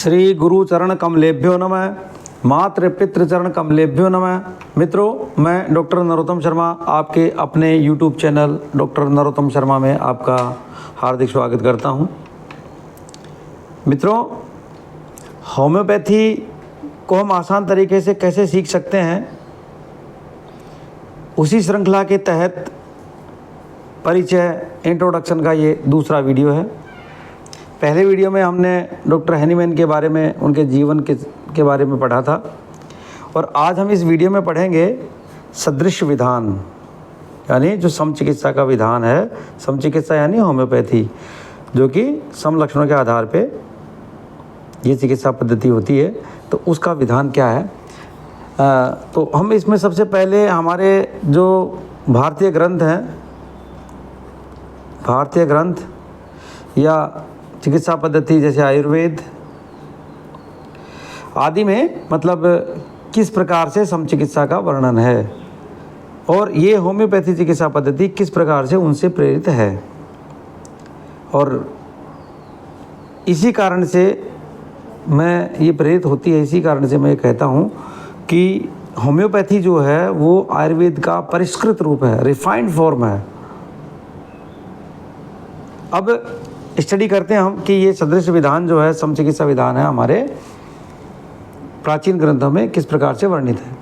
श्री गुरु चरण कमलेभ्यो नमः। मातृ पितृ चरण कमलेभ्यो नमः। मित्रों, मैं डॉक्टर नरोत्तम शर्मा आपके अपने YouTube channel doctor Narottam Sharma में आपका हार्दिक स्वागत करता हूं। मित्रों, होम्योपैथी को हम आसान तरीके से कैसे सीख सकते हैं, उसी श्रृंखला के तहत परिचय इंट्रोडक्शन का ये दूसरा वीडियो है। पहले वीडियो में हमने डॉक्टर हैनीमैन के बारे में, उनके जीवन के बारे में पढ़ा था, और आज हम इस वीडियो में पढ़ेंगे सदृश विधान, यानी जो समचिकित्सा का विधान है। समचिकित्सा यानी होम्योपैथी, जो कि सम लक्षणों के आधार पे ये चिकित्सा पद्धति होती है। तो उसका विधान क्या है, तो हम इसमें सबसे पहले हमारे जो भारतीय ग्रंथ या चिकित्सा पद्धति जैसे आयुर्वेद आदि में मतलब किस प्रकार से समचिकित्सा का वर्णन है, और ये होम्योपैथी चिकित्सा पद्धति किस प्रकार से उनसे प्रेरित है। और इसी कारण से मैं ये प्रेरित होती है, इसी कारण से मैं कहता हूँ कि होम्योपैथी जो है वो आयुर्वेद का परिष्कृत रूप है, रिफाइंड फॉर्म है। अब स्टडी करते हैं हम कि ये सदृश विधान जो है, समचिकित्सा विधान है, हमारे प्राचीन ग्रंथों में किस प्रकार से वर्णित है।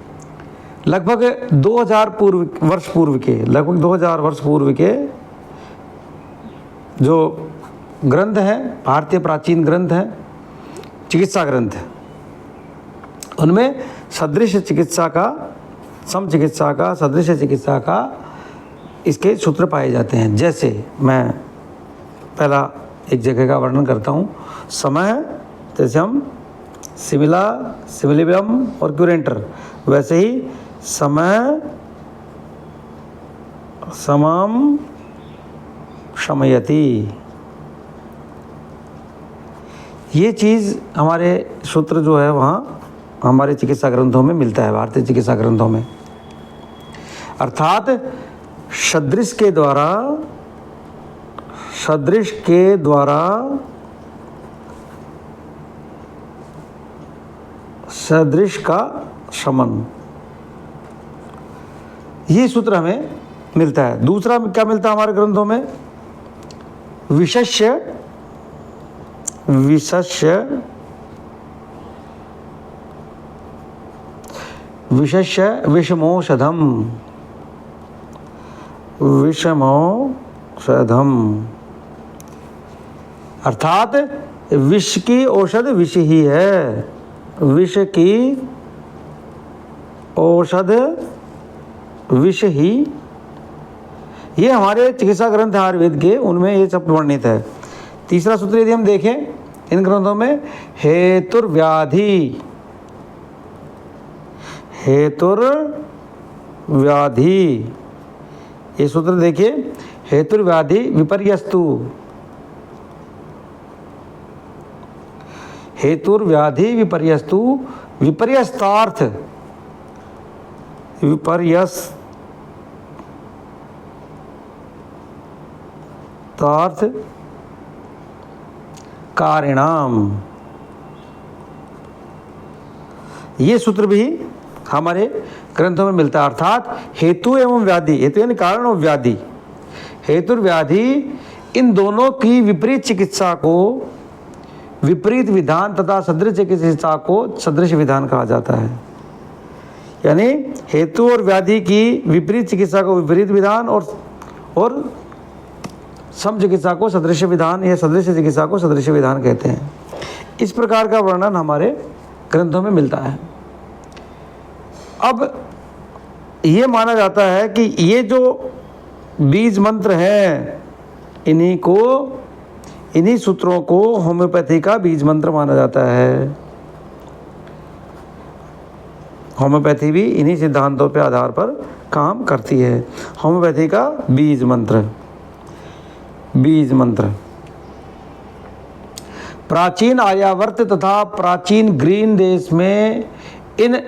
लगभग 2000 वर्ष पूर्व के जो ग्रंथ हैं, भारतीय प्राचीन ग्रंथ हैं, चिकित्सा ग्रंथ, उनमें सदृश चिकित्सा का, समचिकित्सा का, सदृश चिकित्सा का इसके सूत्र पाए जाते हैं। जैसे मैं पहला एक जगह का वर्णन करता हूँ। समय, जैसे हम सिमिला, सिमिलिबम और क्यूरेंटर, वैसे ही समय समाम शमयति, ये चीज़ हमारे सूत्र जो है वहाँ हमारे चिकित्सा ग्रंथों में मिलता है, भारतीय चिकित्सा ग्रंथों में। अर्थात सदृश के द्वारा सदृश का शमन, ये सूत्र हमें मिलता है। दूसरा क्या मिलता है हमारे ग्रंथों में? विशस्य विषमौषधम, अर्थात विष की औषध विष ही है, विष की औषध विष ही, ये हमारे चिकित्सा ग्रंथ आयुर्वेद के, उनमें ये सब वर्णित है। तीसरा सूत्र यदि हम देखें इन ग्रंथों में, हेतुर्व्याधि, ये सूत्र देखिए, हेतुर्व्याधि विपर्यस्तु, हेतुर्व्याधि विपर्यस्तु, विपर्यस्तार्थ कारिणाम, ये सूत्र भी हमारे ग्रंथों में मिलता है। अर्थात हेतु एवं व्याधि, हेतु यानी कारण और व्याधि, हेतुर्व्याधि, इन दोनों की विपरीत चिकित्सा को विपरीत विधान तथा सदृश चिकित्सा को सदृश विधान कहा जाता है। यानी हेतु और व्याधि की विपरीत चिकित्सा को विपरीत विधान और सम चिकित्सा को सदृश विधान या सदृश चिकित्सा को सदृश विधान कहते हैं। इस प्रकार का वर्णन हमारे ग्रंथों में मिलता है। अब ये माना जाता है कि ये जो बीज मंत्र हैं, इन्हीं सूत्रों को होम्योपैथी का बीज मंत्र माना जाता है। होम्योपैथी भी इन्हीं सिद्धांतों पे आधार पर काम करती है। होम्योपैथी का बीज मंत्र प्राचीन आर्यावर्त तथा प्राचीन ग्रीन देश में इन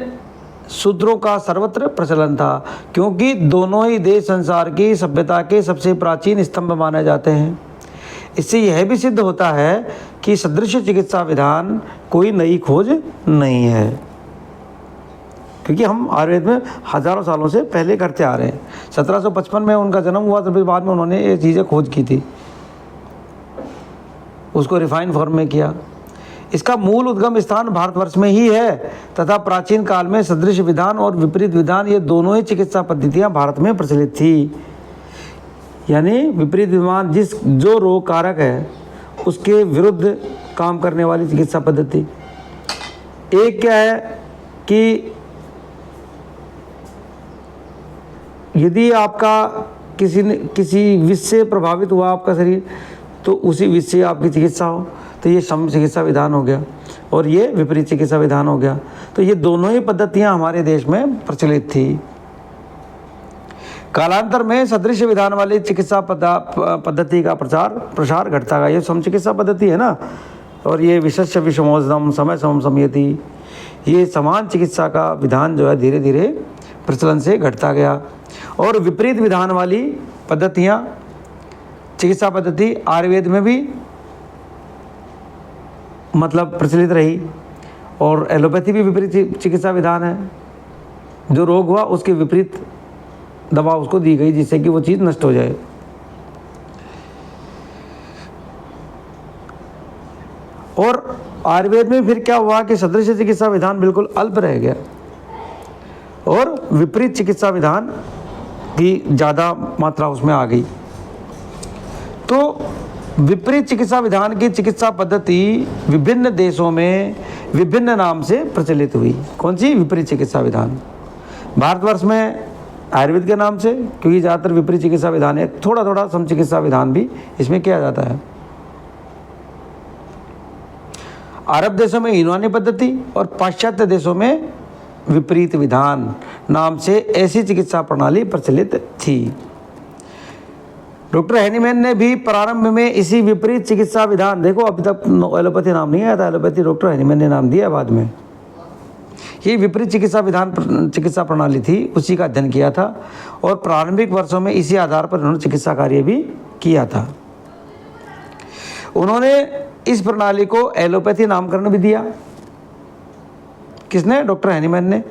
सूत्रों का सर्वत्र प्रचलन था, क्योंकि दोनों ही देश संसार की सभ्यता के सबसे प्राचीन स्तंभ माने जाते हैं। इससे यह भी सिद्ध होता है कि सदृश चिकित्सा विधान कोई नई खोज नहीं है, क्योंकि हम आयुर्वेद में हज़ारों सालों से पहले करते आ रहे हैं। 1755 में उनका जन्म हुआ, तभी बाद में उन्होंने ये चीज़ें खोज की थी, उसको रिफाइन फॉर्म में किया। इसका मूल उद्गम स्थान भारतवर्ष में ही है तथा प्राचीन काल में सदृश विधान और विपरीत विधान ये दोनों ही चिकित्सा पद्धतियां भारत में प्रचलित थी। यानी विपरीत विधान जो रोग कारक है उसके विरुद्ध काम करने वाली चिकित्सा पद्धति। एक क्या है कि यदि आपका किसी विष से प्रभावित हुआ आपका शरीर, तो उसी विष से आपकी चिकित्सा हो, तो ये सम चिकित्सा विधान हो गया और ये विपरीत चिकित्सा विधान हो गया। तो ये दोनों ही पद्धतियां हमारे देश में प्रचलित थी। कालांतर में सदृश विधान वाली चिकित्सा पद्धति का प्रसार घटता गया। ये सम चिकित्सा पद्धति है ना, और ये विशेष्य विषमोषधम समय समयति, ये समान चिकित्सा का विधान जो है धीरे धीरे प्रचलन से घटता गया। और विपरीत विधान वाली पद्धतियाँ चिकित्सा पद्धति आयुर्वेद में भी मतलब प्रचलित रही, और एलोपैथी भी विपरीत चिकित्सा विधान है। जो रोग हुआ उसके विपरीत दवा उसको दी गई जिससे कि वो चीज़ नष्ट हो जाए। और आयुर्वेद में फिर क्या हुआ कि सदृश चिकित्सा विधान बिल्कुल अल्प रह गया और विपरीत चिकित्सा विधान की ज़्यादा मात्रा उसमें आ गई। तो विपरीत चिकित्सा विधान की चिकित्सा पद्धति विभिन्न देशों में विभिन्न नाम से प्रचलित हुई। कौन सी? विपरीत चिकित्सा विधान। भारतवर्ष में आयुर्वेद के नाम से, क्योंकि ज़्यादातर विपरीत चिकित्सा विधान है, थोड़ा थोड़ा सम चिकित्सा विधान भी इसमें किया जाता है। अरब देशों में यूनानी पद्धति और पाश्चात्य देशों में विपरीत विधान नाम से ऐसी चिकित्सा प्रणाली प्रचलित थी। डॉक्टर हैनीमैन ने भी प्रारंभ में इसी विपरीत चिकित्सा विधान, देखो अभी तक एलोपैथी नाम नहीं आया था, एलोपैथी डॉक्टर हैनीमैन ने नाम दिया बाद में। ये विपरीत चिकित्सा प्रणाली थी, उसी का अध्ययन किया था और प्रारंभिक वर्षों में इसी आधार पर उन्होंने चिकित्सा कार्य भी किया था। उन्होंने इस प्रणाली को एलोपैथी नामकरण भी दिया। किसने? डॉक्टर हैनीमैन ने,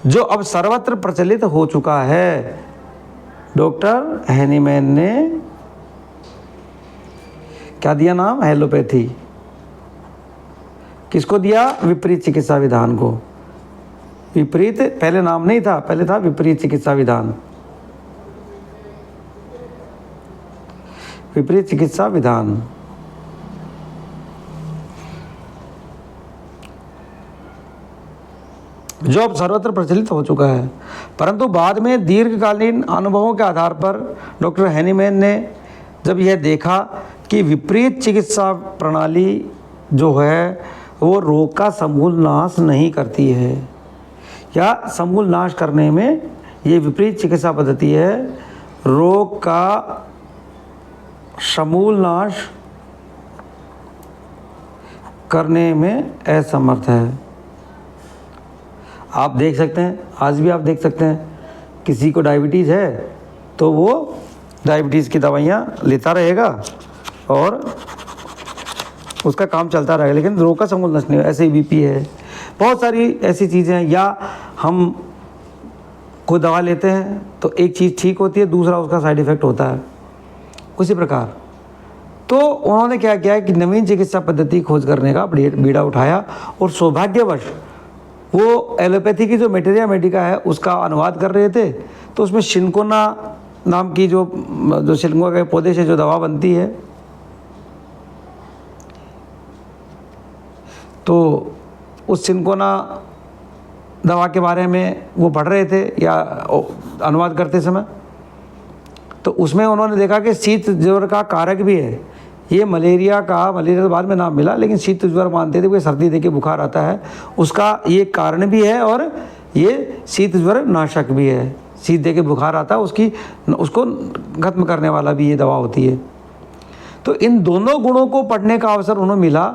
जो अब सर्वत्र प्रचलित हो चुका है। डॉक्टर हैनीमैन ने क्या दिया नाम? एलोपैथी। किसको दिया? विपरीत चिकित्सा विधान को। विपरीत पहले नाम नहीं था, पहले था विपरीत चिकित्सा विधान। विपरीत चिकित्सा विधान जो अब सर्वत्र प्रचलित हो चुका है, परंतु बाद में दीर्घकालीन अनुभवों के आधार पर डॉक्टर हैनीमैन ने जब यह देखा कि विपरीत चिकित्सा प्रणाली जो है वो रोग का समूल नाश नहीं करती है, या समूल नाश करने में ये विपरीत चिकित्सा पद्धति है रोग का समूल नाश करने में असमर्थ है। आप देख सकते हैं, आज भी आप देख सकते हैं, किसी को डायबिटीज़ है तो वो डायबिटीज़ की दवाइयाँ लेता रहेगा और उसका काम चलता रहेगा, लेकिन रोग का समूल नष्ट नहीं। ऐसे ही बीपी है, बहुत सारी ऐसी चीज़ें हैं। या हम कोई दवा लेते हैं तो एक चीज़ ठीक होती है, दूसरा उसका साइड इफ़ेक्ट होता है। उसी प्रकार तो उन्होंने क्या किया कि नवीन चिकित्सा पद्धति खोज करने का बीड़ा उठाया, और सौभाग्यवश वो एलोपैथी की जो मेटेरिया मेडिका है उसका अनुवाद कर रहे थे, तो उसमें सिनकोना नाम की जो सिनकोना के पौधे से जो दवा बनती है, तो उस सिनकोना दवा के बारे में वो पढ़ रहे थे या अनुवाद करते समय, तो उसमें उन्होंने देखा कि शीत ज्वर का कारक भी है। ये मलेरिया तो बाद में नाम मिला, लेकिन शीत ज्वर मानते थे, कोई सर्दी दे के बुखार आता है उसका ये कारण भी है, और ये शीत ज्वर नाशक भी है। शीत दे के बुखार आता है उसको खत्म करने वाला भी ये दवा होती है। तो इन दोनों गुणों को पढ़ने का अवसर उन्हें मिला,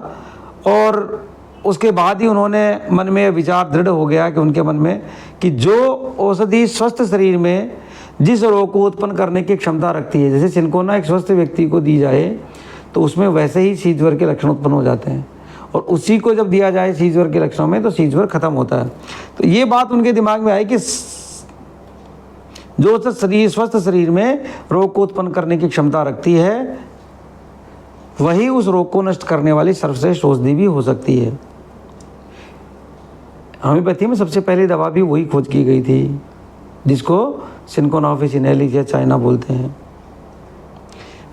और उसके बाद ही उन्होंने मन में विचार दृढ़ हो गया कि उनके मन में कि जो औषधि स्वस्थ शरीर में जिस रोग को उत्पन्न करने की क्षमता रखती है, जैसे सिनकोना एक स्वस्थ व्यक्ति को दी जाए तो उसमें वैसे ही शीत ज्वर के लक्षण उत्पन्न हो जाते हैं, और उसी को जब दिया जाए शीत ज्वर के लक्षणों में तो शीत ज्वर खत्म होता है। तो ये बात उनके दिमाग में आई कि जो स्वस्थ शरीर में रोग को उत्पन्न करने की क्षमता रखती है, वही उस रोग को नष्ट करने वाली सर्वश्रेष्ठ औषधि भी हो सकती है। होम्योपैथी में सबसे पहली दवा भी वही खोज की गई थी, जिसको सिनकोना ऑफिसिनेलिस या चाइना बोलते हैं।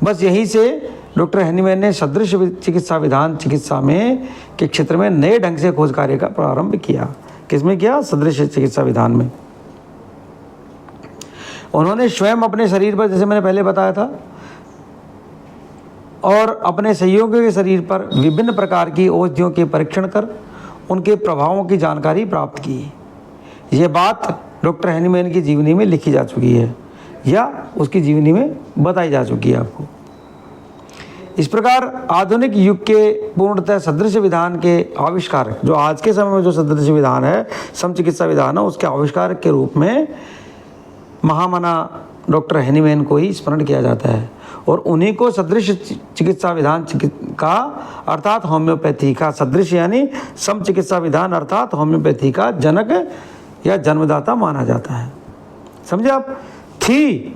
बस यहीं से डॉक्टर हैनीमैन ने सदृश चिकित्सा विधान चिकित्सा में के क्षेत्र में नए ढंग से खोज कार्य का प्रारंभ किया। किसमें किया? सदृश चिकित्सा विधान में। उन्होंने स्वयं अपने शरीर पर, जैसे मैंने पहले बताया था, और अपने सहयोगियों के शरीर पर विभिन्न प्रकार की औषधियों के परीक्षण कर उनके प्रभावों की जानकारी प्राप्त की। यह बात डॉक्टर हैनीमैन की जीवनी में लिखी जा चुकी है या उसकी जीवनी में बताई जा चुकी है आपको। इस प्रकार आधुनिक युग के पूर्णतः सदृश विधान के आविष्कारक, जो आज के समय में जो सदृश विधान है, समचिकित्सा विधान है, उसके आविष्कारक के रूप में महामना डॉक्टर हैनीमैन को ही स्मरण किया जाता है, और उन्हीं को सदृश चिकित्सा विधान का अर्थात होम्योपैथी का, सदृश यानी सम चिकित्सा विधान अर्थात होम्योपैथी का जनक या जन्मदाता माना जाता है। समझे आप? थी,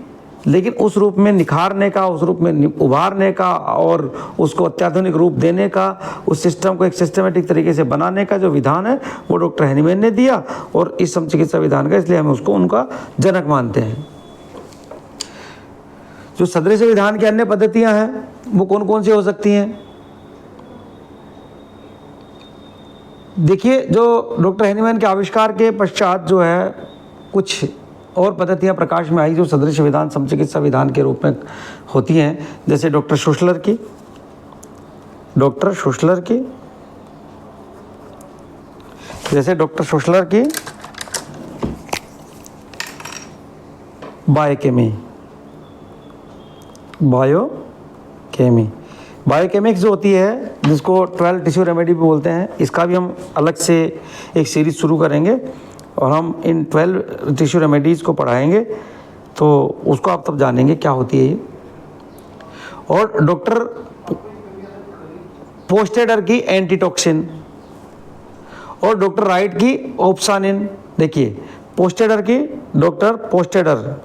लेकिन उस रूप में निखारने का, उस रूप में उभारने का और उसको अत्याधुनिक रूप देने का, उस सिस्टम को एक सिस्टमेटिक तरीके से बनाने का जो विधान है वो डॉक्टर हैनीमैन ने दिया, और इस सम चिकित्सा विधान का, इसलिए हम उसको उनका जनक मानते हैं। जो सदृश विधान की अन्य पद्धतियां हैं वो कौन कौन सी हो सकती हैं? देखिए, जो डॉक्टर हैनीमैन के आविष्कार के पश्चात जो है कुछ और पद्धतियां प्रकाश में आई जो सदृश विधान समचिकित्सा विधान के रूप में होती हैं, जैसे डॉक्टर शुश्लर की बायोकेमिक्स जो होती है, जिसको 12 टिश्यू रेमेडी भी बोलते हैं, इसका भी हम अलग से एक सीरीज शुरू करेंगे और हम इन 12 टिश्यू रेमेडीज़ को पढ़ाएंगे, तो उसको आप तब जानेंगे क्या होती है ये। और डॉक्टर पोस्टेडर की एंटीटॉक्सिन और डॉक्टर राइट की ओप्सानिन। देखिए, डॉक्टर पोस्टेडर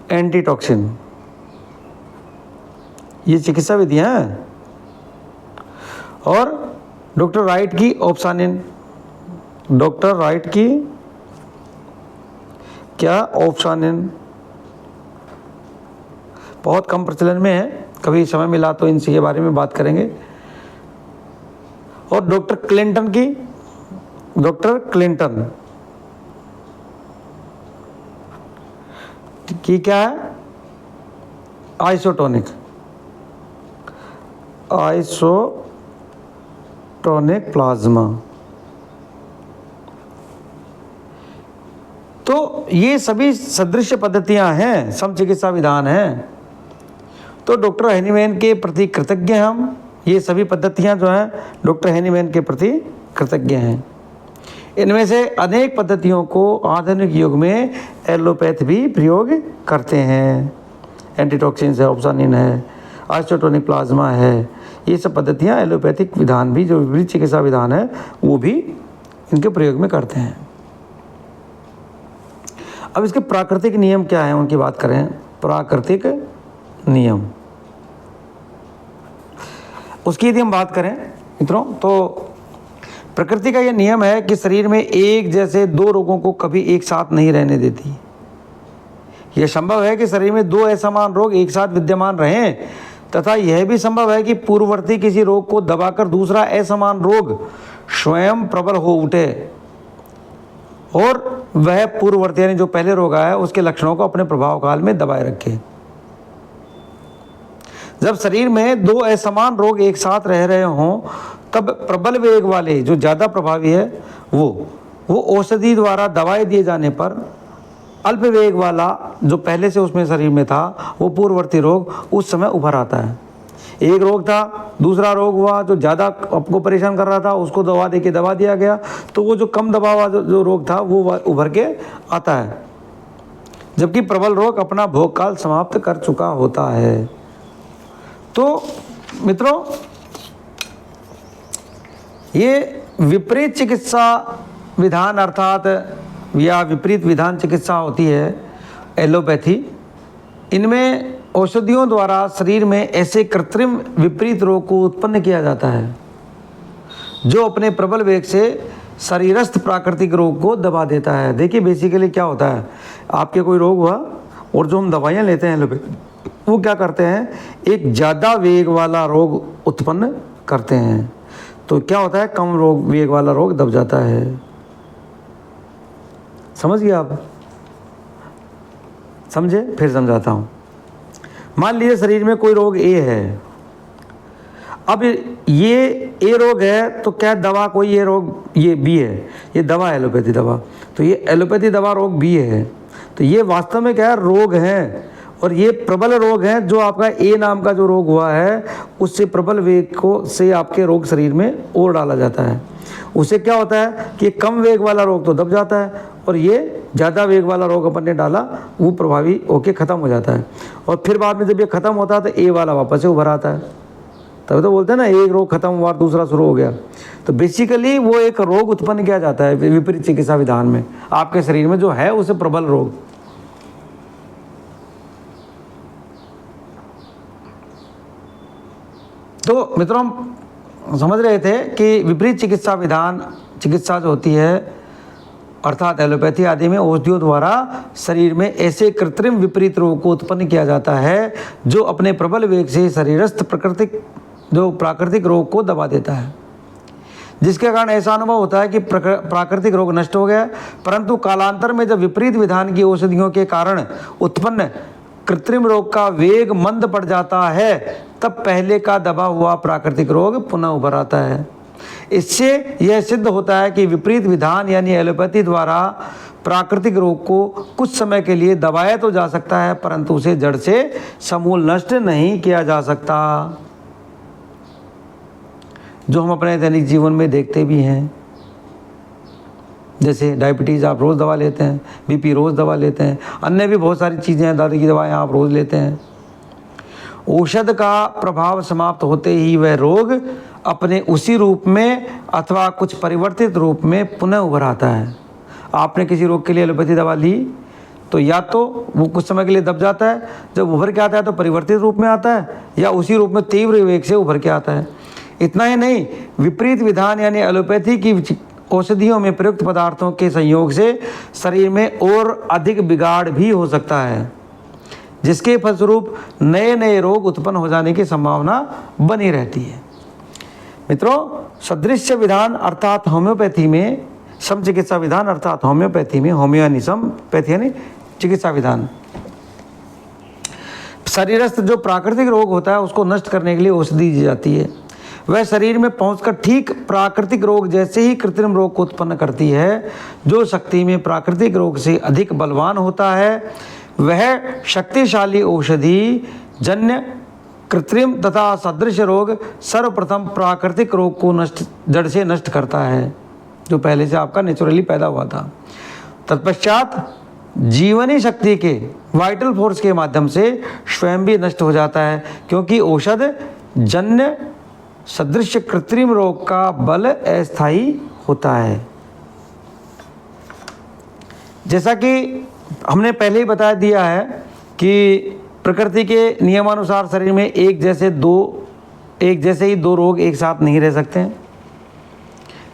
एंटीटॉक्सिन, ये चिकित्सा विधियां हैं, और डॉक्टर राइट की ओप्सानिन। डॉक्टर राइट की क्या? ओप्सानिन। बहुत कम प्रचलन में है, कभी समय मिला तो इनसे के बारे में बात करेंगे। और डॉक्टर क्लिंटन की क्या है? Isotonic plasma. तो ये सभी सदृश पद्धतियां हैं, सम चिकित्सा विधान हैं। तो डॉक्टर हैनीमैन के प्रति कृतज्ञ हम, ये सभी पद्धतियां जो हैं डॉक्टर हैनीमैन के प्रति कृतज्ञ हैं। इनमें से अनेक पद्धतियों को आधुनिक युग में एलोपैथ भी प्रयोग करते हैं। एंटीटॉक्सिन है, ओप्सानिन है, आइसोटोनिक प्लाज्मा है, ये सब पद्धतियाँ एलोपैथिक विधान भी, जो विपरीत चिकित्सा विधान है, वो भी इनके प्रयोग में करते हैं। अब इसके प्राकृतिक नियम क्या हैं, उनकी बात करें। प्राकृतिक नियम, उसकी यदि हम बात करें मित्रों, तो प्रकृति का यह नियम है कि शरीर में एक जैसे दो रोगों को कभी एक साथ नहीं रहने देती। यह संभव है कि शरीर में दो असमान रोग एक साथ विद्यमान रहें, तथा यह भी संभव है कि पूर्ववर्ती किसी रोग को दबाकर दूसरा असमान रोग स्वयं प्रबल हो उठे और वह पूर्ववर्ती यानी जो पहले रोग आया है उसके लक्षणों को अपने प्रभाव काल में दबाए रखे। जब शरीर में दो असमान रोग एक साथ रह रहे हों, तब प्रबल वेग वाले जो ज़्यादा प्रभावी है वो औषधि द्वारा दवाई दिए जाने पर अल्प वेग वाला जो पहले से उसमें शरीर में था, वो पूर्ववर्ती रोग उस समय उभर आता है। एक रोग था, दूसरा रोग हुआ जो ज़्यादा आपको परेशान कर रहा था, उसको दवा दे के दबा दिया गया, तो वो जो कम दबाव वाला जो रोग था वो उभर के आता है। जबकि प्रबल रोग अपना भोग काल समाप्त कर चुका होता है। तो मित्रों, ये विपरीत चिकित्सा विधान अर्थात या विपरीत विधान चिकित्सा होती है एलोपैथी। इनमें औषधियों द्वारा शरीर में ऐसे कृत्रिम विपरीत रोग को उत्पन्न किया जाता है जो अपने प्रबल वेग से शरीरस्थ प्राकृतिक रोग को दबा देता है। देखिए बेसिकली क्या होता है, आपके कोई रोग हुआ और जो हम दवाइयाँ लेते हैं एलोपैथी, वो क्या करते हैं, एक ज़्यादा वेग वाला रोग उत्पन्न करते हैं। तो क्या होता है, कम वेग वाला रोग दब जाता है। समझ गए आप? समझे? फिर समझाता हूँ। मान लीजिए शरीर में कोई रोग ए है। अब ये ए रोग है तो क्या दवा कोई, ये रोग ये बी है, ये दवा है एलोपैथी दवा, तो ये एलोपैथी दवा रोग बी है। तो ये वास्तव में क्या है, रोग है, और ये प्रबल रोग है। जो आपका ए नाम का जो रोग हुआ है उससे प्रबल वेग को से आपके रोग शरीर में और डाला जाता है। उससे क्या होता है कि कम वेग वाला रोग तो दब जाता है और ये ज़्यादा वेग वाला रोग अपन ने डाला वो प्रभावी होके ख़त्म हो जाता है। और फिर बाद में जब ये ख़त्म होता है तो ए वाला वापस से उभर आता है। तभी तो बोलते हैं ना, एक रोग खत्म हुआ दूसरा शुरू हो गया। तो बेसिकली वो एक रोग उत्पन्न किया जाता है विपरीत चिकित्सा विधान में, आपके शरीर में जो है उसे प्रबल रोग। तो मित्रों, हम समझ रहे थे कि विपरीत चिकित्सा विधान चिकित्सा जो होती है अर्थात एलोपैथी आदि में औषधियों द्वारा शरीर में ऐसे कृत्रिम विपरीत रोग को उत्पन्न किया जाता है जो अपने प्रबल वेग से शरीरस्थ प्राकृतिक रोग को दबा देता है, जिसके कारण ऐसा अनुभव होता है कि प्राकृतिक रोग नष्ट हो गया। परंतु कालांतर में जब विपरीत विधान की औषधियों के कारण उत्पन्न कृत्रिम रोग का वेग मंद पड़ जाता है तब पहले का दबा हुआ प्राकृतिक रोग पुनः उभर आता है। इससे यह सिद्ध होता है कि विपरीत विधान यानी एलोपैथी द्वारा प्राकृतिक रोग को कुछ समय के लिए दबाया तो जा सकता है परंतु उसे जड़ से समूल नष्ट नहीं किया जा सकता, जो हम अपने दैनिक जीवन में देखते भी हैं। जैसे डायबिटीज़ आप रोज़ दवा लेते हैं, बीपी रोज़ दवा लेते हैं, अन्य भी बहुत सारी चीज़ें हैं, दादी की दवाएं आप रोज़ लेते हैं। औषध का प्रभाव समाप्त होते ही वह रोग अपने उसी रूप में अथवा कुछ परिवर्तित रूप में पुनः उभर आता है। आपने किसी रोग के लिए एलोपैथी दवा ली तो या तो वो कुछ समय के लिए दब जाता है, जब उभर के आता है तो परिवर्तित रूप में आता है, या उसी रूप में तीव्र वेग से उभर के आता है। इतना ही नहीं, विपरीत विधान यानी एलोपैथी की औषधियों में प्रयुक्त पदार्थों के संयोग से शरीर में और अधिक बिगाड़ भी हो सकता है, जिसके फलस्वरूप नए नए रोग उत्पन्न हो जाने की संभावना बनी रहती है। मित्रों, सदृश्य विधान अर्थात होम्योपैथी में, सम चिकित्सा विधान अर्थात होम्योपैथी में, होम्यो यानी सम, पैथी यानी चिकित्सा विधान, शरीरस्थ जो प्राकृतिक रोग होता है उसको नष्ट करने के लिए औषधि दी जाती है। वह शरीर में पहुंचकर ठीक प्राकृतिक रोग जैसे ही कृत्रिम रोग को उत्पन्न करती है। जो शक्ति में प्राकृतिक रोग से अधिक बलवान होता है वह शक्तिशाली औषधि जन्य कृत्रिम तथा सदृश रोग सर्वप्रथम प्राकृतिक रोग को जड़ से नष्ट करता है, जो पहले से आपका नेचुरली पैदा हुआ था। तत्पश्चात जीवनी शक्ति के वाइटल फोर्स के माध्यम से स्वयं भी नष्ट हो जाता है, क्योंकि औषध जन्य सदृश कृत्रिम रोग का बल अस्थायी होता है। जैसा कि हमने पहले ही बता दिया है कि प्रकृति के नियमानुसार शरीर में एक जैसे ही दो रोग एक साथ नहीं रह सकते हैं,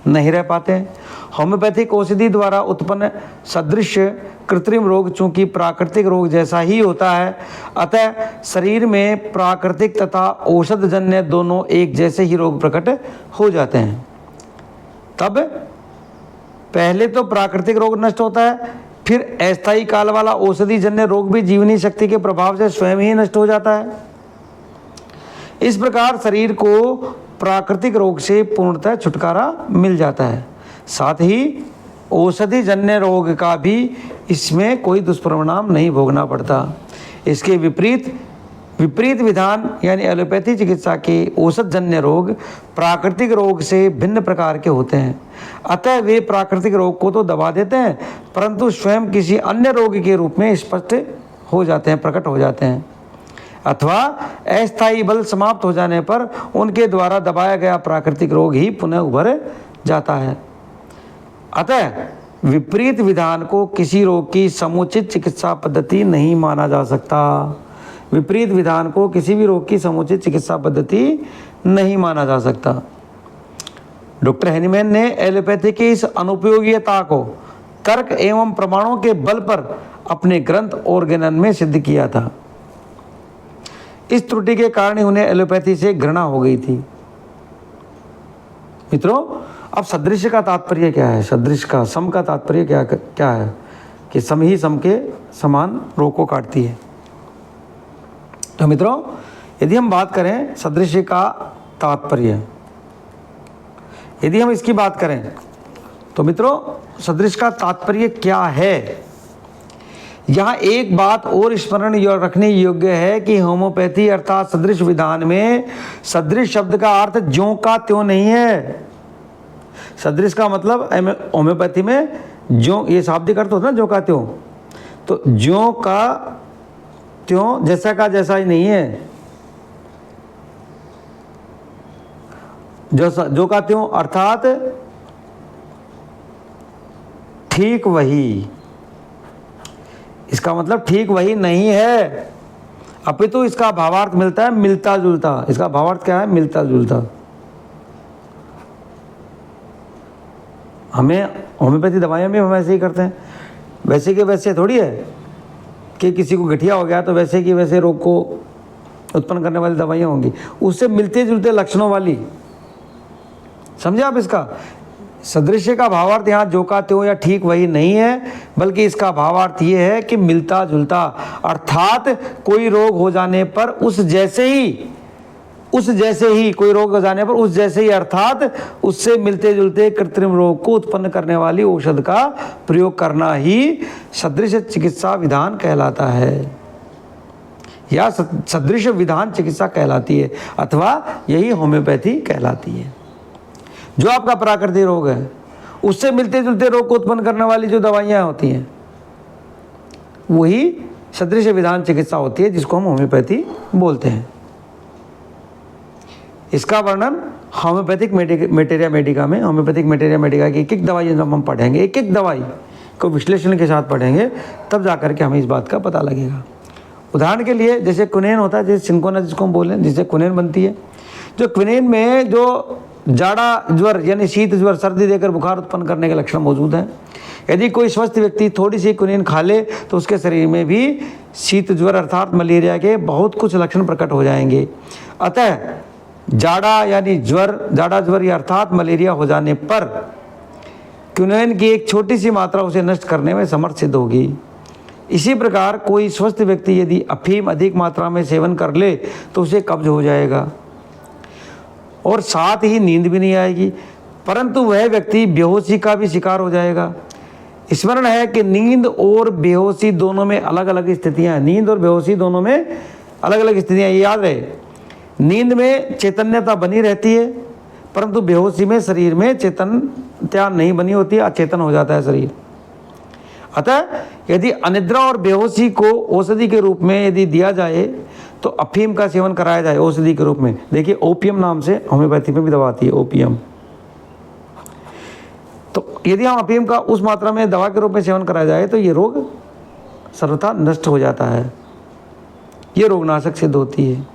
नहीं रह पाते हैं। होम्योपैथिक औषधि द्वारा उत्पन्न सदृश कृत्रिम रोग चूंकि प्राकृतिक रोग जैसा ही होता है, अतः शरीर में प्राकृतिक तथा औषधजन्य दोनों एक जैसे ही रोग प्रकट हो जाते हैं। तब पहले तो प्राकृतिक रोग नष्ट होता है, फिर अस्थायी काल वाला औषधिजन्य रोग भी जीवनी शक्ति के प्रभाव से स्वयं ही नष्ट हो जाता है। इस प्रकार शरीर को प्राकृतिक रोग से पूर्णतः छुटकारा मिल जाता है। साथ ही औषधिजन्य रोग का भी इसमें कोई दुष्परिणाम नहीं भोगना पड़ता। इसके विपरीत विपरीत विधान यानी एलोपैथी चिकित्सा के औषधजन्य रोग प्राकृतिक रोग से भिन्न प्रकार के होते हैं। अतः वे प्राकृतिक रोग को तो दबा देते हैं, परंतु स्वयं किसी अन्य रोग के रूप में स्पष्ट हो जाते हैं, प्रकट हो जाते हैं, अथवा अस्थायी बल समाप्त हो जाने पर उनके द्वारा दबाया गया प्राकृतिक रोग ही पुनः उभर जाता है। अतः विपरीत विधान को किसी रोग की समुचित चिकित्सा पद्धति नहीं माना जा सकता। विपरीत विधान को किसी भी रोग की समुचित चिकित्सा पद्धति नहीं माना जा सकता। डॉक्टर हैनीमैन ने एलोपैथी की इस अनुपयोगिता को तर्क एवं प्रमाणों के बल पर अपने ग्रंथ ऑर्गेनन में सिद्ध किया था। इस त्रुटि के कारण ही उन्हें एलोपैथी से घृणा हो गई थी। मित्रों, अब सदृश का तात्पर्य क्या है? सदृश का, सम का तात्पर्य क्या है? कि सम ही सम के समान रोग को काटती है। तो मित्रों, यदि हम बात करें सदृश का तात्पर्य, यदि हम इसकी बात करें तो मित्रों सदृश का तात्पर्य क्या है? यहाँ एक बात और स्मरण रखने योग्य है कि होम्योपैथी अर्थात सदृश विधान में सदृश शब्द का अर्थ ज्यों का त्यों नहीं है। सदृश का मतलब होम्योपैथी में ज्यों, ये शाब्दिक अर्थ होता है ना, ज्यों का त्यों, तो ज्यों का त्यों, जैसा का जैसा ही नहीं है। जो का त्यों अर्थात ठीक वही, इसका मतलब ठीक वही नहीं है, अपितु इसका भावार्थ मिलता है मिलता जुलता। इसका भावार्थ क्या है? मिलता जुलता। हमें होम्योपैथी दवाइयाँ में हम ऐसे ही करते हैं, वैसे के वैसे थोड़ी है कि किसी को गठिया हो गया तो वैसे की वैसे रोग को उत्पन्न करने वाली दवाइयाँ होंगी, उससे मिलते जुलते लक्षणों वाली। समझे आप? इसका सदृश्य का भावार्थ यहाँ जो का त्यों या ठीक वही नहीं है, बल्कि इसका भावार्थ ये है कि मिलता जुलता, अर्थात कोई रोग हो जाने पर उस जैसे ही कोई रोग हो जाने पर उस जैसे ही, अर्थात उससे मिलते जुलते कृत्रिम रोग को उत्पन्न करने वाली औषध का प्रयोग करना ही सदृश चिकित्सा विधान कहलाता है, या सदृश विधान चिकित्सा कहलाती है, अथवा यही होम्योपैथी कहलाती है। जो आपका प्राकृतिक रोग है उससे मिलते जुलते रोग को उत्पन्न करने वाली जो दवाइयाँ होती हैं वही सदृश विधान चिकित्सा होती है, जिसको हम होम्योपैथी बोलते हैं। इसका वर्णन होम्योपैथिक मेटेरिया मेडिका में, होम्योपैथिक मेटेरिया मेडिका की एक एक दवाई जब हम पढ़ेंगे, एक एक दवाई को विश्लेषण के साथ पढ़ेंगे, तब जाकर के हमें इस बात का पता लगेगा। उदाहरण के लिए जैसे क्विनेन होता है, जैसे सिंकोना जिसको हम बोलें, जिससे क्विनेन बनती है, जो क्विनेन में जो जाड़ा ज्वर यानी शीत ज्वर, सर्दी देकर बुखार उत्पन्न करने के लक्षण मौजूद हैं। यदि कोई स्वस्थ व्यक्ति थोड़ी सी क्विनेन खा ले तो उसके शरीर में भी शीत ज्वर अर्थात मलेरिया के बहुत कुछ लक्षण प्रकट हो जाएंगे। अतः जाड़ा यानी जाड़ा ज्वर या अर्थात मलेरिया हो जाने पर क्विनेन की एक छोटी सी मात्रा उसे नष्ट करने में समर्थ सिद्ध होगी। इसी प्रकार कोई स्वस्थ व्यक्ति यदि अफीम अधिक मात्रा में सेवन कर ले तो उसे कब्ज हो जाएगा और साथ ही नींद भी नहीं आएगी, परंतु वह व्यक्ति बेहोशी का भी शिकार हो जाएगा। स्मरण है कि नींद और बेहोशी दोनों में अलग अलग स्थितियां हैं। नींद और बेहोशी दोनों में अलग अलग स्थितियां, ये याद रहे। नींद में चैतन्यता बनी रहती है, परंतु बेहोशी में शरीर में चैतन्यता नहीं बनी होती है, अचेतन हो जाता है शरीर। अतः यदि अनिद्रा और बेहोशी को औषधि के रूप में यदि दिया जाए तो अफीम का सेवन कराया जाए औषधि के रूप में। देखिए ओपियम नाम से होम्योपैथी में भी दवा आती है, ओपियम। तो यदि हम अफीम का उस मात्रा में दवा के रूप में सेवन कराया जाए तो ये रोग सर्वथा नष्ट हो जाता है, ये रोगनाशक सिद्ध होती है।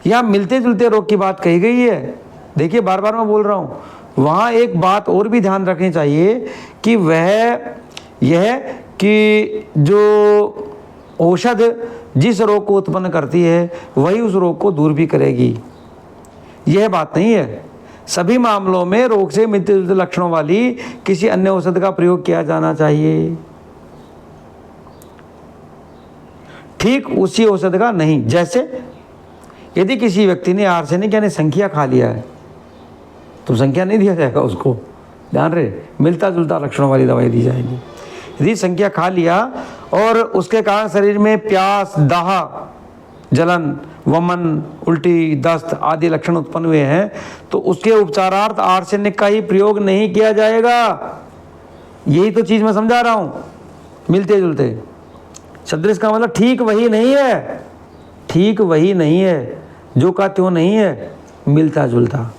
यहाँ मिलते जुलते रोग की बात कही गई है। देखिए बार बार मैं बोल रहा हूँ, वहाँ एक बात और भी ध्यान रखनी चाहिए कि वह यह कि जो औषध जिस रोग को उत्पन्न करती है वही उस रोग को दूर भी करेगी, यह बात नहीं है। सभी मामलों में रोग से मिलते जुलते लक्षणों वाली किसी अन्य औषध का प्रयोग किया जाना चाहिए, ठीक उसी औषध का नहीं। जैसे यदि किसी व्यक्ति ने आर्सेनिक यानी संख्या खा लिया है तो संख्या नहीं दिया जाएगा उसको, ध्यान रहे, मिलता जुलता लक्षणों वाली दवाई दी जाएगी। यदि संख्या खा लिया और उसके कारण शरीर में प्यास दाह जलन, वमन, उल्टी, दस्त आदि लक्षण उत्पन्न हुए हैं तो उसके उपचारार्थ आर्सेनिक का ही प्रयोग नहीं किया जाएगा। यही तो चीज़ मैं समझा रहा हूँ, मिलते जुलते। सदृश का मतलब ठीक वही नहीं है, ठीक वही नहीं है, जो का त्यों नहीं है, मिलता जुलता।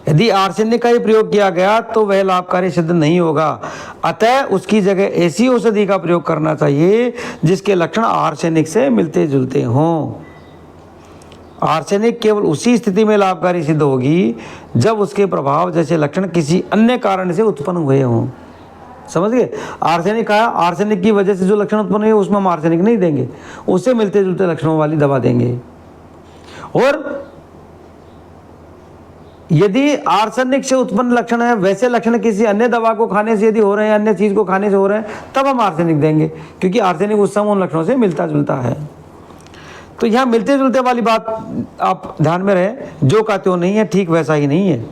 यदि आर्सेनिक का ही प्रयोग किया गया तो वह लाभकारी सिद्ध नहीं होगा। अतः उसकी जगह ऐसी औषधि का प्रयोग करना चाहिए जिसके लक्षण आर्सेनिक से मिलते जुलते हों। आर्सेनिक केवल उसी स्थिति में लाभकारी सिद्ध होगी जब उसके प्रभाव जैसे लक्षण किसी अन्य कारण से उत्पन्न हुए हों। समझ गए? आर्सेनिक का, आर्सेनिक की वजह से जो लक्षण उत्पन्न हुए उसमें हम आर्सेनिक नहीं देंगे, उससे मिलते जुलते लक्षणों वाली दवा देंगे। और यदि आर्सेनिक से उत्पन्न लक्षण है, वैसे लक्षण किसी अन्य दवा को खाने से यदि हो रहे हैं, अन्य चीज को खाने से हो रहे हैं, तब हम आर्सेनिक देंगे, क्योंकि आर्सेनिक उस समय उन लक्षणों से मिलता जुलता है। तो यहाँ मिलते जुलते वाली बात आप ध्यान में रहे, जो का त्यों नहीं है, ठीक वैसा ही नहीं है।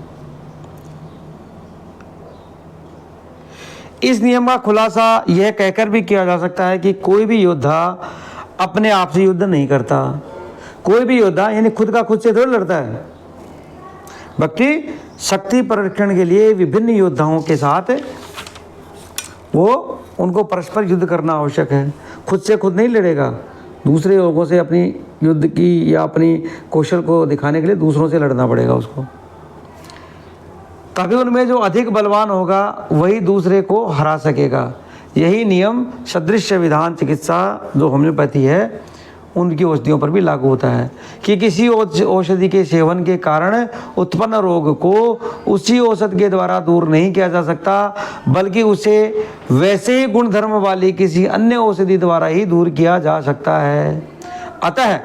इस नियम का खुलासा यह कहकर भी किया जा सकता है कि कोई भी योद्धा अपने आप से युद्ध नहीं करता। कोई भी योद्धा यानी खुद का खुद से थोड़ा लड़ता है, बल्कि शक्ति परीक्षण के लिए विभिन्न योद्धाओं के साथ वो उनको परस्पर युद्ध करना आवश्यक है। खुद से खुद नहीं लड़ेगा, दूसरे लोगों से अपनी युद्ध की या अपनी कौशल को दिखाने के लिए दूसरों से लड़ना पड़ेगा उसको। तभी उनमें जो अधिक बलवान होगा वही दूसरे को हरा सकेगा। यही नियम सदृश विधान चिकित्सा जो होम्योपैथी है उनकी औषधियों पर भी लागू होता है कि किसी औषधि के सेवन के कारण उत्पन्न रोग को उसी औषध के द्वारा दूर नहीं किया जा सकता, बल्कि उसे वैसे ही गुणधर्म वाली किसी अन्य औषधि द्वारा ही दूर किया जा सकता है। अतः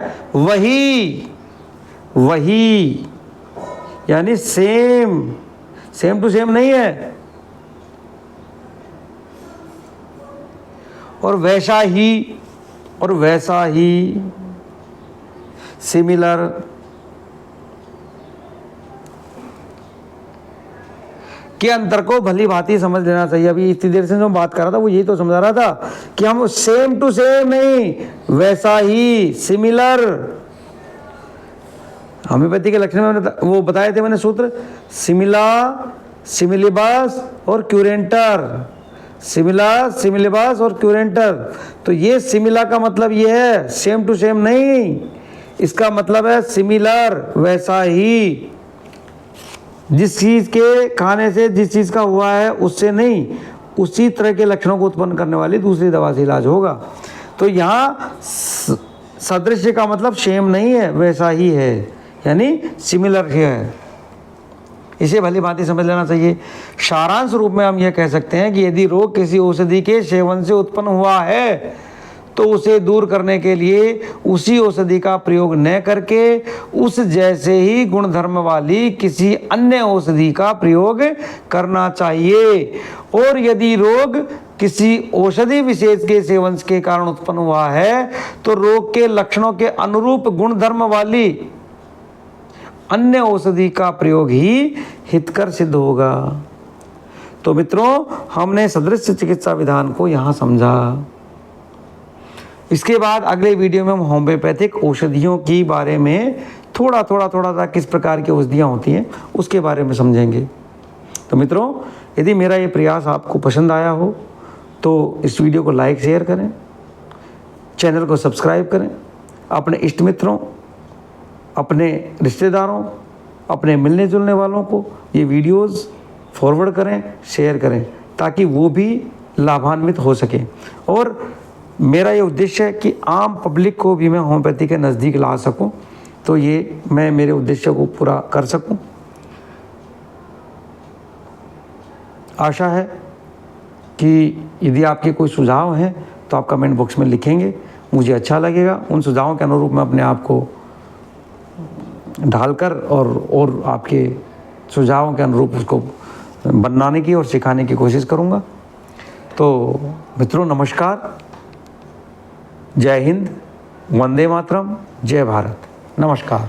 वही यानी सेम टू सेम नहीं है, और वैसा ही सिमिलर के अंतर को भली भांति समझ लेना चाहिए। अभी इतनी देर से जो बात कर रहा था वो यही तो समझा रहा था कि हम सेम टू सेम नहीं, वैसा ही सिमिलर। होम्योपैथी के लक्षण में वो बताए थे मैंने सूत्र, सिमिला, सिमिलिबस और क्यूरेंटर। सिमिला, सिमिलिबस और क्यूरेंटर। तो ये सिमिला का मतलब ये है सेम टू सेम नहीं, इसका मतलब है सिमिलर, वैसा ही। जिस चीज के खाने से जिस चीज का हुआ है उससे नहीं, उसी तरह के लक्षणों को उत्पन्न करने वाली दूसरी दवा से इलाज होगा। तो यहाँ सदृश का मतलब सेम नहीं है, वैसा ही है, यानी सिमिलर है। इसे भली भांति समझ लेना चाहिए। सारांश रूप में हम यह कह सकते हैं कि यदि रोग किसी औषधि के सेवन से उत्पन्न हुआ है तो उसे दूर करने के लिए उसी औषधि का प्रयोग न करके उस जैसे ही गुणधर्म वाली किसी अन्य औषधि का प्रयोग करना चाहिए। और यदि रोग किसी औषधि विशेष के सेवन के कारण उत्पन्न हुआ है तो रोग के लक्षणों के अनुरूप गुणधर्म वाली अन्य औषधि का प्रयोग ही हितकर सिद्ध होगा। तो मित्रों, हमने सदृश चिकित्सा विधान को यहाँ समझा। इसके बाद अगले वीडियो में हम होम्योपैथिक औषधियों की बारे में थोड़ा सा किस प्रकार की औषधियाँ होती हैं उसके बारे में समझेंगे। तो मित्रों, यदि मेरा ये प्रयास आपको पसंद आया हो तो इस वीडियो को लाइक शेयर करें, चैनल को सब्सक्राइब करें, अपने इष्ट मित्रों, अपने रिश्तेदारों, अपने मिलने जुलने वालों को ये वीडियोस फॉरवर्ड करें, शेयर करें, ताकि वो भी लाभान्वित हो सके। और मेरा ये उद्देश्य है कि आम पब्लिक को भी मैं होम्योपैथी के नज़दीक ला सकूं, तो ये मैं मेरे उद्देश्य को पूरा कर सकूं। आशा है कि यदि आपके कोई सुझाव हैं तो आप कमेंट बॉक्स में लिखेंगे, मुझे अच्छा लगेगा। उन सुझावों के अनुरूप मैं अपने आप को ढालकर और आपके सुझावों के अनुरूप उसको बनाने की और सिखाने की कोशिश करूँगा। तो मित्रों, नमस्कार, जय हिंद, वंदे मातरम, जय भारत, नमस्कार।